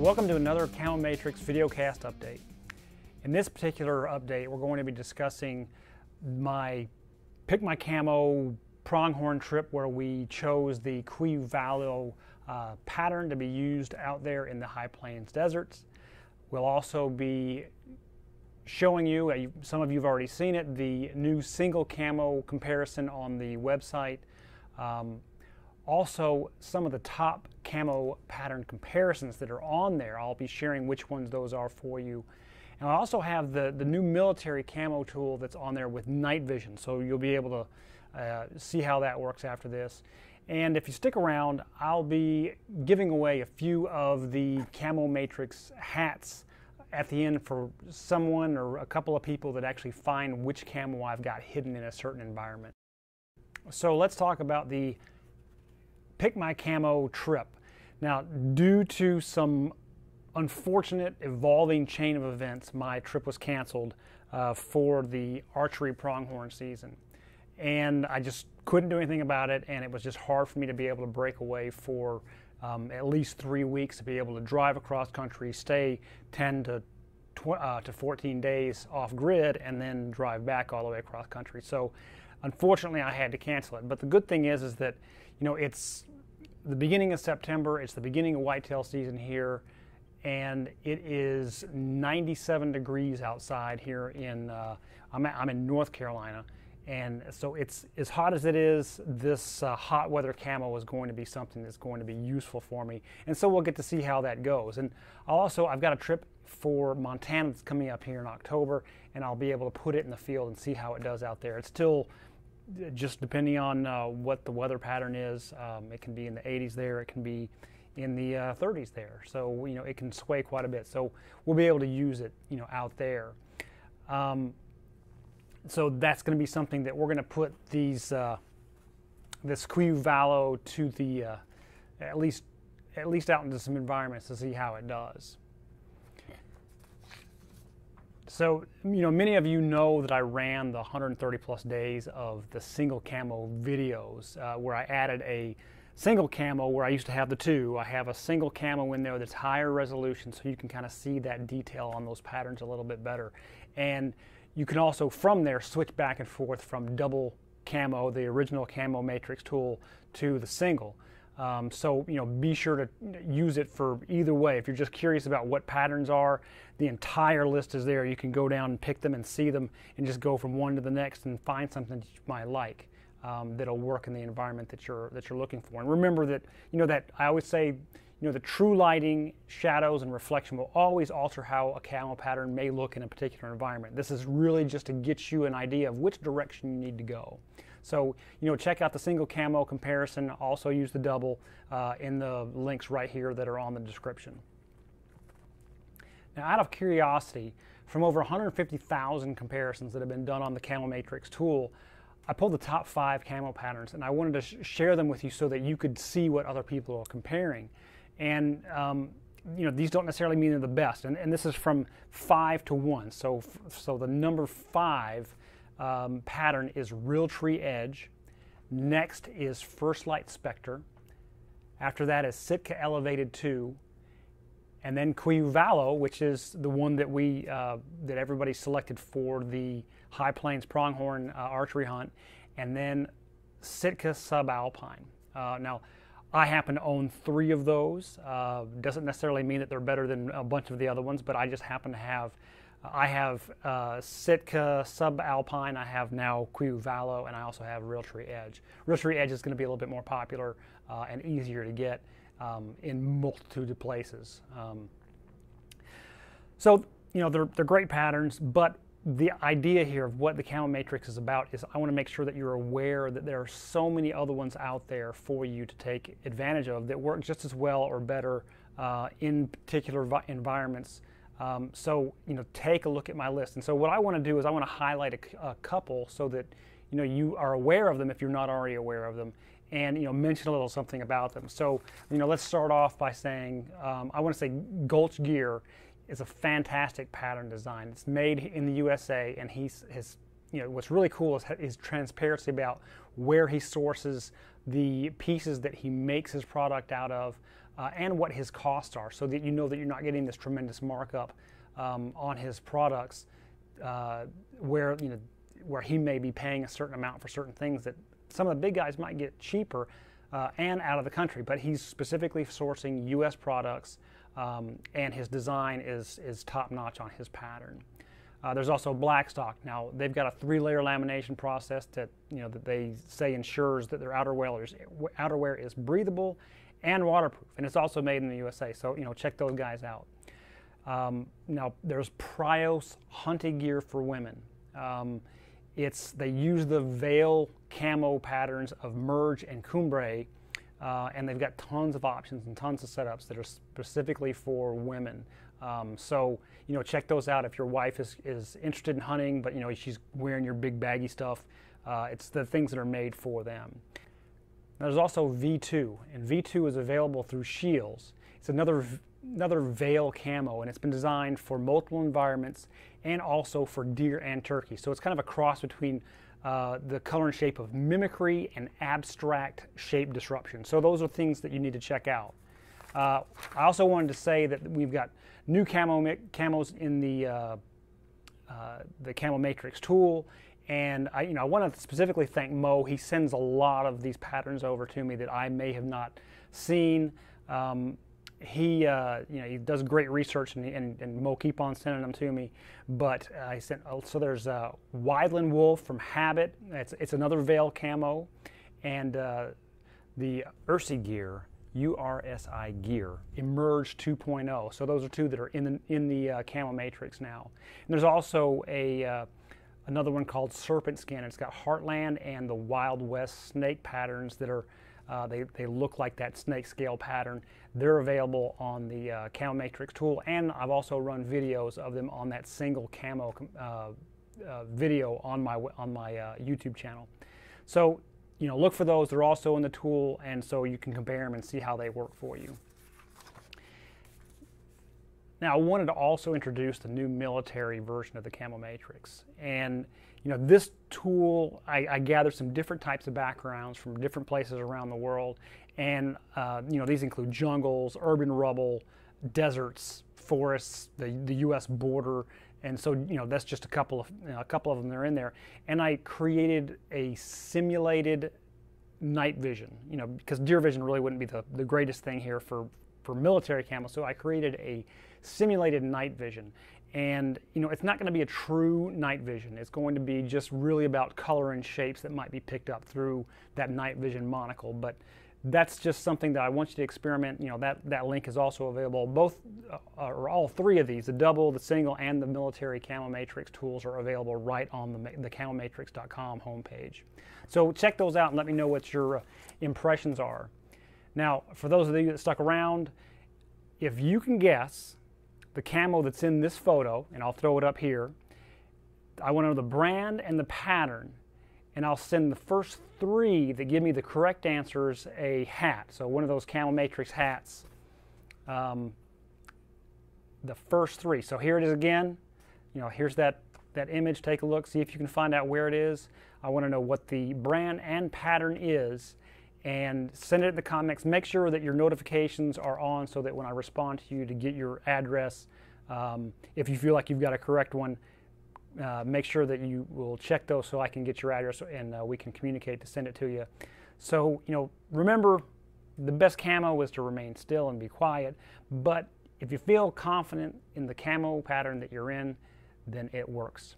Welcome to another Camo Matrix videocast update. In this particular update, we're going to be discussing my Pick My Camo pronghorn trip where we chose the Cuivalo pattern to be used out there in the high plains deserts. We'll also be showing you, some of you have already seen it, the new single camo comparison on the website. Also, some of the top camo pattern comparisons that are on there. I'll be sharing which ones those are for you. And I also have the new military camo tool that's on there with night vision, so you'll be able to see how that works after this. And if you stick around, I'll be giving away a few of the Camo Matrix hats at the end for someone or a couple of people that actually find which camo I've got hidden in a certain environment. So let's talk about the Pick My Camo trip. Now, due to some unfortunate evolving chain of events, my trip was canceled for the archery pronghorn season. And I just couldn't do anything about it, and it was just hard for me to be able to break away for at least 3 weeks to be able to drive across country, stay 10 to 14 days off grid, and then drive back all the way across country. So unfortunately, I had to cancel it. But the good thing is that, you know, it's the beginning of September, it's the beginning of whitetail season here, and it is 97 degrees outside here in, I'm in North Carolina, and so it's as hot as it is. This hot weather camo is going to be something that's going to be useful for me, and so we'll get to see how that goes. And I've got a trip for Montana that's coming up here in October, and I'll be able to put it in the field and see how it does out there. It's still just depending on what the weather pattern is. It can be in the 80s there, it can be in the 30s there. So, you know, it can sway quite a bit. So we'll be able to use it, you know, out there. So that's going to be something that we're going to put these this Cuivalo to the at least out into some environments to see how it does. So, you know, many of you know that I ran the 130 plus days of the single camo videos where I added a single camo where I used to have the two. I have a single camo in there that's higher resolution, so you can kind of see that detail on those patterns a little bit better. And you can also from there switch back and forth from double camo, the original Camo Matrix tool, to the single. So, you know, be sure to use it for either way. If you're just curious about what patterns are, the entire list is there. You can go down and pick them and see them and just go from one to the next and find something that you might like that'll work in the environment that you're looking for. And remember that, you know, that I always say, you know, the true lighting, shadows, and reflection will always alter how a camo pattern may look in a particular environment. This is really just to get you an idea of which direction you need to go. So, you know, check out the single camo comparison. Also use the double in the links right here that are on the description. Now, out of curiosity, from over 150,000 comparisons that have been done on the Camo Matrix tool, I pulled the top 5 camo patterns, and I wanted to share them with you so that you could see what other people are comparing. And you know, these don't necessarily mean they're the best, and this is from 5 to 1. So the number 5 pattern is Realtree Edge. Next is First Light Spectre. After that is Sitka Elevated 2, and then Cuivalo, which is the one that that everybody selected for the High Plains pronghorn archery hunt, and then Sitka Subalpine. Now, I happen to own 3 of those. Doesn't necessarily mean that they're better than a bunch of the other ones, but I just happen to have. I have Sitka Subalpine, I have now Cuivalo, and I also have Realtree Edge. Realtree Edge is going to be a little bit more popular and easier to get in multitude of places. So, you know, they're great patterns, but the idea here of what the Camo Matrix is about is I want to make sure that you're aware that there are so many other ones out there for you to take advantage of that work just as well or better in particular environments. So, you know, take a look at my list. And so what I want to do is I want to highlight a couple so that, you know, you are aware of them if you're not already aware of them, and, you know, mention a little something about them. So, you know, let's start off by saying, I want to say Gulch Gear is a fantastic pattern design. It's made in the USA, and you know, what's really cool is his transparency about where he sources the pieces that he makes his product out of. and what his costs are, so that you know that you're not getting this tremendous markup on his products, where he may be paying a certain amount for certain things that some of the big guys might get cheaper and out of the country. But he's specifically sourcing U.S. products, and his design is top notch on his pattern. There's also Blackstock. Now they've got a 3-layer lamination process that that they say ensures that their outerwear is breathable and waterproof, and it's also made in the USA. So check those guys out. Now there's Prios hunting gear for women. They use the veil camo patterns of Merge and Cumbre, and they've got tons of options and tons of setups that are specifically for women. So check those out if your wife is interested in hunting, but she's wearing your big baggy stuff. It's the things that are made for them. There's also V2, and V2 is available through Shields. It's another veil camo, and it's been designed for multiple environments and also for deer and turkey. So it's kind of a cross between the color and shape of mimicry and abstract shape disruption. So those are things that you need to check out. I also wanted to say that we've got new camos in the Camo Matrix tool, and I want to specifically thank Mo. He sends a lot of these patterns over to me that I may have not seen. He does great research, and Mo keep on sending them to me. But I sent so there's Wideland Wolf from Habit. It's another veil camo, and the Ursi Gear. URSI Gear, Emerge 2.0. So those are two that are in the Camo Matrix now. And there's also another one called Serpent Skin. It's got Heartland and the Wild West snake patterns that are they look like that snake scale pattern. They're available on the Camo Matrix tool, and I've also run videos of them on that single camo video on my YouTube channel. So look for those. They're also in the tool, and so you can compare them and see how they work for you. Now, I wanted to also introduce the new military version of the Camo Matrix. And this tool, I gathered some different types of backgrounds from different places around the world. And these include jungles, urban rubble, deserts, forests, the U.S. border. And so, that's just a couple of them that are in there. And I created a simulated night vision, because deer vision really wouldn't be the greatest thing here for military camo. So I created a simulated night vision. And, it's not going to be a true night vision. It's going to be just really about color and shapes that might be picked up through that night vision monocle. But that's just something that I want you to experiment. That link is also available. Both or all three of these, the double, the single, and the military Camo Matrix tools, are available right on the camomatrix.com homepage. So check those out and let me know what your impressions are. Now, for those of you that stuck around, if you can guess the camo that's in this photo, and I'll throw it up here, I want to know the brand and the pattern. And I'll send the first 3 that give me the correct answers a hat. So one of those Camo Matrix hats. The first 3. So here it is again. Here's that image. Take a look. See if you can find out where it is. I want to know what the brand and pattern is. And send it in the comments. Make sure that your notifications are on so that when I respond to you to get your address, if you feel like you've got a correct one, make sure that you will check those so I can get your address and we can communicate to send it to you. So, remember, the best camo is to remain still and be quiet, but if you feel confident in the camo pattern that you're in, then it works.